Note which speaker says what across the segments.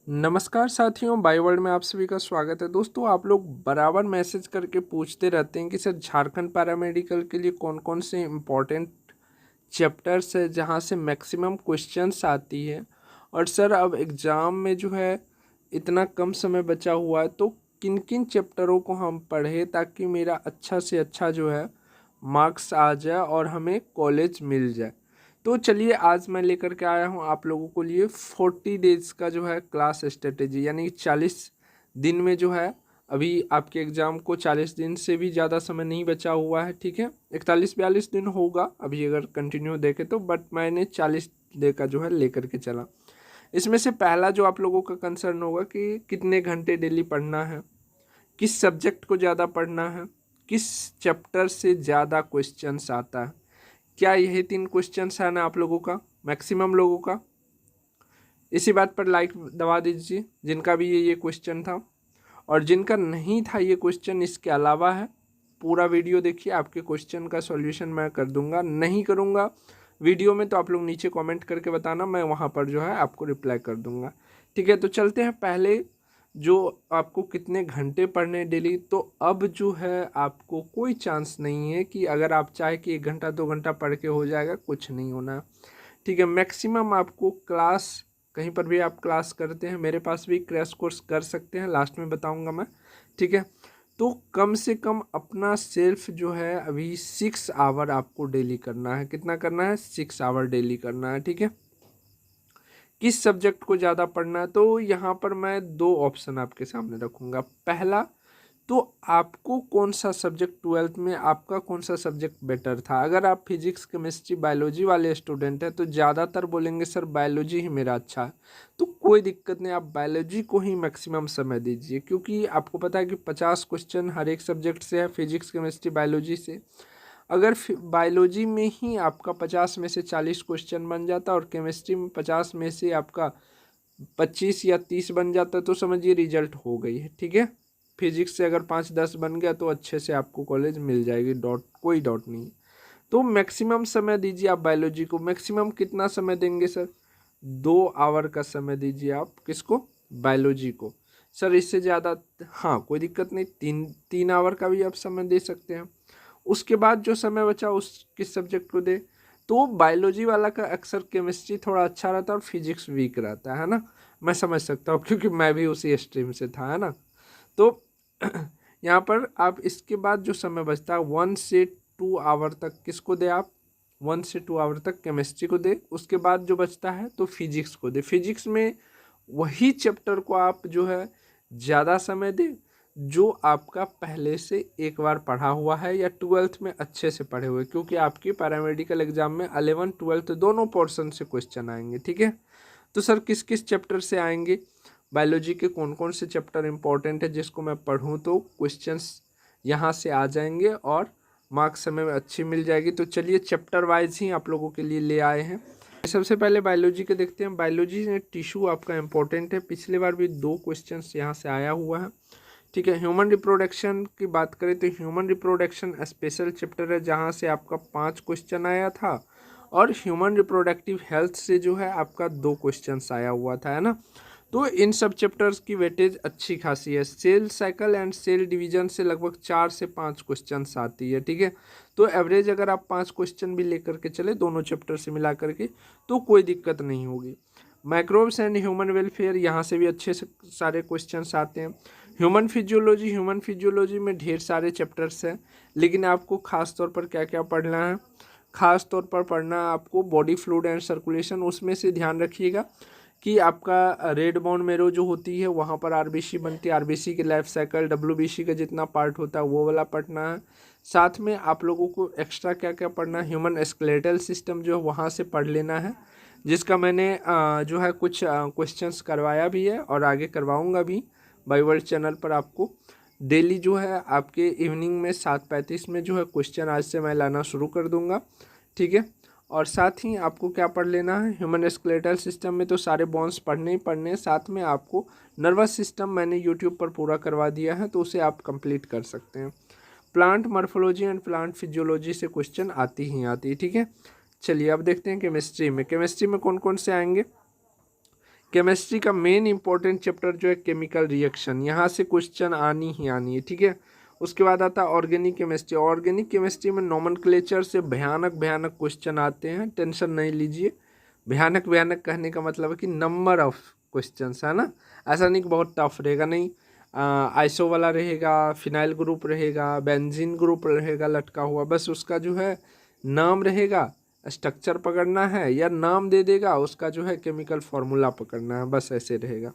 Speaker 1: नमस्कार साथियों, bye world में आप सभी का स्वागत है। दोस्तों, आप लोग बराबर मैसेज करके पूछते रहते हैं कि सर झारखंड पैरामेडिकल के लिए कौन कौन से इम्पोर्टेंट चैप्टर्स है जहां से मैक्सिमम क्वेश्चंस आती है। और सर अब एग्ज़ाम में जो है इतना कम समय बचा हुआ है, तो किन किन चैप्टरों को हम पढ़ें ताकि मेरा अच्छा से अच्छा जो है मार्क्स आ जाए और हमें कॉलेज मिल जाए। तो चलिए आज मैं लेकर के आया हूँ आप लोगों को लिए 40 डेज का जो है क्लास स्ट्रेटेजी, यानी 40 दिन में जो है अभी आपके एग्ज़ाम को 40 दिन से भी ज़्यादा समय नहीं बचा हुआ है। ठीक है, 41-42 दिन होगा अभी अगर कंटिन्यू देखें तो, बट मैंने 40 डे का जो है लेकर के चला। इसमें से पहला जो आप लोगों का कंसर्न होगा कि कितने घंटे डेली पढ़ना है, किस सब्जेक्ट को ज़्यादा पढ़ना है, किस चैप्टर से ज़्यादा क्वेश्चंस आता है। क्या यही 3 क्वेश्चंस है ना आप लोगों का, मैक्सिमम लोगों का? इसी बात पर लाइक दबा दीजिए जिनका भी ये क्वेश्चन था, और जिनका नहीं था ये क्वेश्चन इसके अलावा है, पूरा वीडियो देखिए। आपके क्वेश्चन का सॉल्यूशन मैं कर दूंगा, नहीं करूंगा वीडियो में तो आप लोग नीचे कमेंट करके बताना, मैं वहाँ पर जो है आपको रिप्लाई कर दूंगा। ठीक है, तो चलते हैं पहले जो आपको कितने घंटे पढ़ने डेली। तो अब जो है आपको कोई चांस नहीं है कि अगर आप चाहे कि 1 घंटा 2 घंटा पढ़ के हो जाएगा, कुछ नहीं होना। ठीक है, मैक्सिमम आपको क्लास, कहीं पर भी आप क्लास करते हैं, मेरे पास भी क्रैश कोर्स कर सकते हैं, लास्ट में बताऊंगा मैं। ठीक है, तो कम से कम अपना सेल्फ जो है अभी 6 आवर आपको डेली करना है। कितना करना है? 6 आवर डेली करना है। ठीक है, किस सब्जेक्ट को ज़्यादा पढ़ना है, तो यहाँ पर मैं 2 ऑप्शन आपके सामने रखूँगा। पहला, तो आपको कौन सा सब्जेक्ट 12th में आपका कौन सा सब्जेक्ट बेटर था। अगर आप फिजिक्स केमिस्ट्री बायोलॉजी वाले स्टूडेंट हैं तो ज़्यादातर बोलेंगे सर बायोलॉजी ही मेरा अच्छा है, तो कोई दिक्कत नहीं, आप बायोलॉजी को ही मैक्सिमम समय दीजिए, क्योंकि आपको पता है कि 50 क्वेश्चन हर एक सब्जेक्ट से है, फिजिक्स केमिस्ट्री बायोलॉजी से। अगर बायोलॉजी में ही आपका 50 में से 40 क्वेश्चन बन जाता और केमिस्ट्री में 50 में से आपका 25 या 30 बन जाता तो समझिए रिजल्ट हो गई है। ठीक है, फिजिक्स से अगर 5-10 बन गया तो अच्छे से आपको कॉलेज मिल जाएगी, कोई डाउट नहीं है। तो मैक्सिमम समय दीजिए आप बायोलॉजी को। मैक्सिमम कितना समय देंगे सर? 2 आवर का समय दीजिए आप। किसको? बायोलॉजी को। सर इससे ज़्यादा, हाँ कोई दिक्कत नहीं, 3 आवर का भी आप समय दे सकते हैं। उसके बाद जो समय बचा उस किस सब्जेक्ट को दे, तो बायोलॉजी वाला का अक्सर केमिस्ट्री थोड़ा अच्छा रहता है और फिजिक्स वीक रहता है ना। मैं समझ सकता हूँ क्योंकि मैं भी उसी स्ट्रीम से था, है ना। तो यहाँ पर आप इसके बाद जो समय बचता है 1 से 2 आवर तक किसको दे आप? 1 से 2 आवर तक केमिस्ट्री को दे। उसके बाद जो बचता है तो फिजिक्स को दे। फिजिक्स में वही चैप्टर को आप जो है ज़्यादा समय दे जो आपका पहले से एक बार पढ़ा हुआ है या 12th में अच्छे से पढ़े हुए, क्योंकि आपके पैरामेडिकल एग्जाम में 11th-12th दोनों पोर्शन से क्वेश्चन आएंगे। ठीक है, तो सर किस किस चैप्टर से आएंगे, बायोलॉजी के कौन कौन से चैप्टर इंपॉर्टेंट है जिसको मैं पढ़ूँ तो क्वेश्चंस यहाँ से आ जाएंगे और मार्क्स हमें अच्छी मिल जाएगी। तो चलिए चैप्टर वाइज ही आप लोगों के लिए ले आए हैं। सबसे पहले बायोलॉजी के देखते हैं। बायोलॉजी में टिश्यू आपका इंपॉर्टेंट है, पिछले बार भी 2 क्वेश्चंस यहाँ से आया हुआ है। ठीक है, ह्यूमन रिप्रोडक्शन की बात करें तो ह्यूमन रिप्रोडक्शन स्पेशल चैप्टर है जहाँ से आपका 5 क्वेश्चन आया था, और ह्यूमन रिप्रोडक्टिव हेल्थ से जो है आपका 2 क्वेश्चंस आया हुआ था, है ना। तो इन सब चैप्टर्स की वेटेज अच्छी खासी है। Cell cycle and cell division से लगभग 4 से 5 क्वेश्चंस आती है। ठीक है, तो एवरेज अगर आप 5 क्वेश्चन भी लेकर के चले दोनों चैप्टर से मिला करके तो कोई दिक्कत नहीं होगी। माइक्रोब्स एंड ह्यूमन वेलफेयर, यहाँ से भी अच्छे से सारे क्वेश्चंस आते हैं। ह्यूमन फिजियोलॉजी में ढेर सारे चैप्टर्स हैं, लेकिन आपको खास तौर पर क्या क्या पढ़ना है? खास तौर पर पढ़ना है आपको बॉडी फ्लूइड एंड सर्कुलेशन। उसमें से ध्यान रखिएगा कि आपका रेड बोन मेरो जो होती है वहाँ पर आरबीसी बनती है, आरबीसी की लाइफ साइकिल, डब्ल्यूबीसी का जितना पार्ट होता है वो वाला पढ़ना है। साथ में आप लोगों को एक्स्ट्रा क्या क्या पढ़ना है, ह्यूमन स्केलेटल सिस्टम जो है वहाँ से पढ़ लेना है, जिसका मैंने जो है कुछ क्वेश्चंस करवाया भी है और आगे करवाऊँगा भी बाय वर्ल्ड चैनल पर। आपको डेली जो है आपके इवनिंग में 7:35 में जो है क्वेश्चन आज से मैं लाना शुरू कर दूँगा। ठीक है, और साथ ही आपको क्या पढ़ लेना है, ह्यूमन स्केलेटल सिस्टम में तो सारे बोन्स पढ़ने ही पढ़ने हैं, साथ में आपको नर्वस सिस्टम मैंने यूट्यूब पर पूरा करवा दिया है तो उसे आप कंप्लीट कर सकते हैं। Plant morphology and plant physiology से क्वेश्चन आती ही आती है। ठीक है, चलिए अब देखते हैं केमिस्ट्री में। केमिस्ट्री में कौन कौन से आएंगे? केमिस्ट्री का मेन इंपॉर्टेंट चैप्टर जो है केमिकल रिएक्शन, यहाँ से क्वेश्चन आनी ही आनी है, ठीक है। उसके बाद आता है ऑर्गेनिक केमिस्ट्री। ऑर्गेनिक केमिस्ट्री में नोमेनक्लेचर से भयानक भयानक क्वेश्चन आते हैं, टेंशन नहीं लीजिए। भयानक भयानक कहने का मतलब है कि नंबर ऑफ क्वेश्चंस, है ना, ऐसा नहीं कि बहुत टफ रहेगा, नहीं। आइसो वाला रहेगा, फिनाइल ग्रुप रहेगा, बेंजीन ग्रुप रहेगा लटका हुआ, बस उसका जो है नाम रहेगा, स्ट्रक्चर पकड़ना है, या नाम दे देगा उसका जो है केमिकल फार्मूला पकड़ना है, बस ऐसे रहेगा।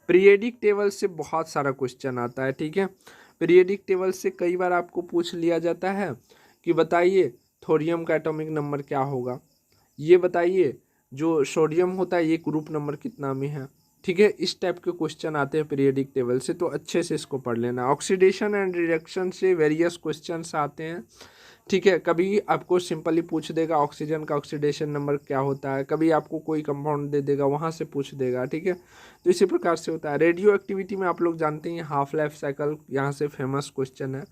Speaker 1: पीरियडिक टेबल से बहुत सारा क्वेश्चन आता है, ठीक है। पीरियडिक टेबल से कई बार आपको पूछ लिया जाता है कि बताइए थोरियम का एटॉमिक नंबर क्या होगा, ये बताइए जो सोडियम होता है ये ग्रुप नंबर कितना में है, ठीक है। इस टाइप के क्वेश्चन आते हैं पीरियडिक टेबल से, तो अच्छे से इसको पढ़ लेना। ऑक्सीडेशन एंड रिडक्शन से वेरियस क्वेश्चंस आते हैं, ठीक है। कभी आपको सिंपली पूछ देगा ऑक्सीजन का ऑक्सीडेशन नंबर क्या होता है, कभी आपको कोई कंपाउंड दे देगा वहाँ से पूछ देगा, ठीक है। तो इसी प्रकार से होता है। रेडियो एक्टिविटी में आप लोग जानते हैं हाफ लाइफ साइकिल यहाँ से फेमस क्वेश्चन है,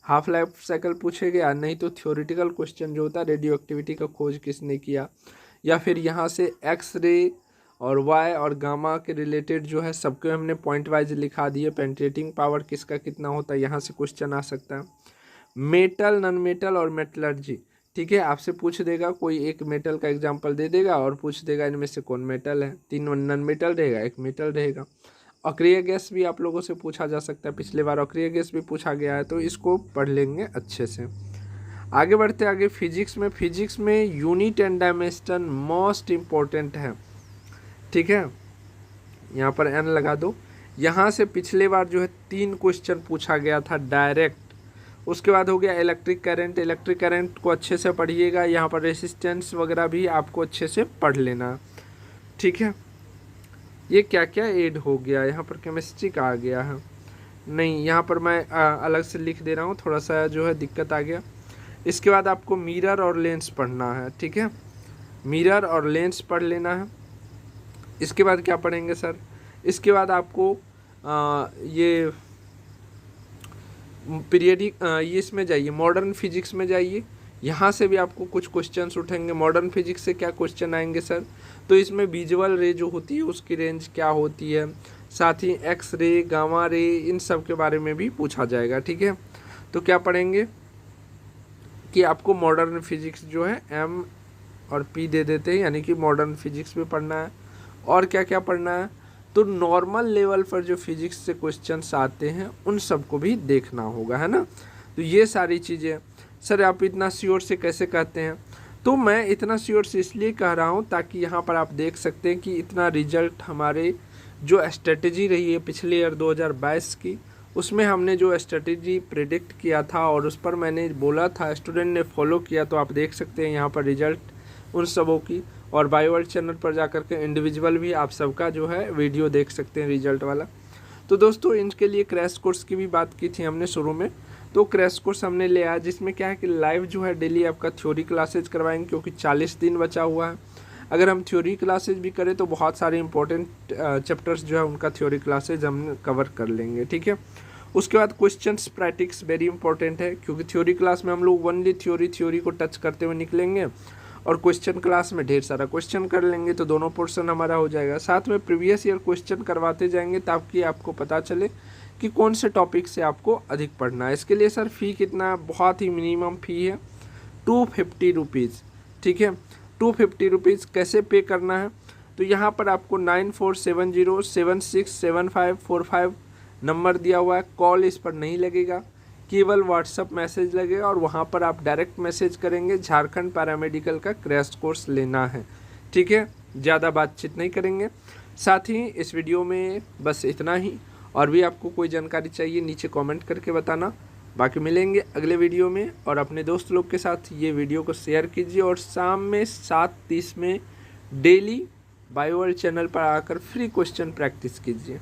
Speaker 1: हाफ लाइफ साइकिल पूछेगा, नहीं तो थ्योरेटिकल क्वेश्चन जो होता है रेडियो एक्टिविटी का खोज किसने किया, या फिर यहाँ से एक्स रे और वाई और गामा के रिलेटेड जो है सबके हमने पॉइंट वाइज लिखा दिए। पेंट्रेटिंग पावर किसका कितना होता है, यहाँ से क्वेश्चन आ सकता है। मेटल, नॉन मेटल और मेटलर्जी, ठीक है, आपसे पूछ देगा, कोई एक मेटल का एग्जांपल दे देगा और पूछ देगा इनमें से कौन मेटल है, 3 नॉन मेटल रहेगा, 1 मेटल रहेगा। अक्रिय गैस भी आप लोगों से पूछा जा सकता है, पिछले बार अक्रिय गैस भी पूछा गया है, तो इसको पढ़ लेंगे अच्छे से। आगे बढ़ते आगे फिजिक्स में unit and dimension most important है, ठीक है। यहाँ पर एन लगा दो। यहाँ से पिछले बार जो है 3 क्वेश्चन पूछा गया था डायरेक्ट। उसके बाद हो गया इलेक्ट्रिक करंट को अच्छे से पढ़िएगा, यहाँ पर रेसिस्टेंस वगैरह भी आपको अच्छे से पढ़ लेना, ठीक है। ये क्या क्या ऐड हो गया, यहाँ पर केमिस्ट्री का आ गया है, नहीं यहाँ पर मैं अलग से लिख दे रहा हूँ, थोड़ा सा जो है दिक्कत आ गया। इसके बाद आपको मिरर और लेंस पढ़ना है, ठीक है, मिरर और लेंस पढ़ लेना है। इसके बाद क्या पढ़ेंगे सर, इसके बाद आपको ये पीरियडिक ये इसमें जाइए, मॉडर्न फिजिक्स में जाइए, यहाँ से भी आपको कुछ क्वेश्चंस उठेंगे। मॉडर्न फिजिक्स से क्या क्वेश्चन आएंगे सर, तो इसमें विजुअल रे जो होती है उसकी रेंज क्या होती है, साथ ही एक्स रे, गामा रे, इन सब के बारे में भी पूछा जाएगा, ठीक है। तो क्या पढ़ेंगे कि आपको मॉडर्न फिजिक्स जो है एम और पी दे देते हैं, यानी कि मॉडर्न फिजिक्स भी पढ़ना है। और क्या क्या पढ़ना है, तो नॉर्मल लेवल पर जो फिजिक्स से क्वेश्चंस आते हैं उन सबको भी देखना होगा, है ना। तो ये सारी चीज़ें सर आप इतना श्योर से कैसे कहते हैं, तो मैं इतना श्योर से इसलिए कह रहा हूँ ताकि यहाँ पर आप देख सकते हैं कि इतना रिजल्ट हमारे जो स्ट्रेटजी रही है पिछले ईयर 2022 की, उसमें हमने जो स्ट्रेटजी प्रेडिक्ट किया था और उस पर मैंने बोला था, स्टूडेंट ने फॉलो किया, तो आप देख सकते हैं यहाँ पर रिजल्ट उन सबों की। और बायोवर्ल्ड चैनल पर जाकर के इंडिविजुअल भी आप सबका जो है वीडियो देख सकते हैं रिजल्ट वाला। तो दोस्तों इनके लिए क्रैश कोर्स की भी बात की थी हमने शुरू में, तो क्रैश कोर्स हमने ले आया, जिसमें क्या है कि लाइव जो है डेली आपका थ्योरी क्लासेज करवाएंगे, क्योंकि 40 दिन बचा हुआ है। अगर हम थ्योरी क्लासेज भी करें तो बहुत सारे इंपॉर्टेंट चैप्टर्स जो है उनका थ्योरी क्लासेज हम कवर कर लेंगे, ठीक है। उसके बाद क्वेश्चंस प्रैक्टिस वेरी इंपॉर्टेंट है, क्योंकि थ्योरी क्लास में हम लोग ओनली थ्योरी को टच करते हुए निकलेंगे और क्वेश्चन क्लास में ढेर सारा क्वेश्चन कर लेंगे, तो दोनों पोर्शन हमारा हो जाएगा। साथ में प्रीवियस ईयर क्वेश्चन करवाते जाएंगे ताकि आपको पता चले कि कौन से टॉपिक से आपको अधिक पढ़ना है। इसके लिए सर फ़ी कितना, बहुत ही मिनिमम फ़ी है 250 रुपीज़, ठीक है। 250 रुपीज़ कैसे पे करना है, तो यहाँ पर आपको 9470767545 नंबर दिया हुआ है, कॉल इस पर नहीं लगेगा, केवल व्हाट्सअप मैसेज लगेगा और वहाँ पर आप डायरेक्ट मैसेज करेंगे झारखंड पैरामेडिकल का क्रैश कोर्स लेना है, ठीक है। ज़्यादा बातचीत नहीं करेंगे। साथ ही इस वीडियो में बस इतना ही, और भी आपको कोई जानकारी चाहिए नीचे कमेंट करके बताना। बाकी मिलेंगे अगले वीडियो में, और अपने दोस्त लोग के साथ ये वीडियो को शेयर कीजिए, और शाम में 7:30 में डेली बायोवर्ल्ड चैनल पर आकर फ्री क्वेश्चन प्रैक्टिस कीजिए।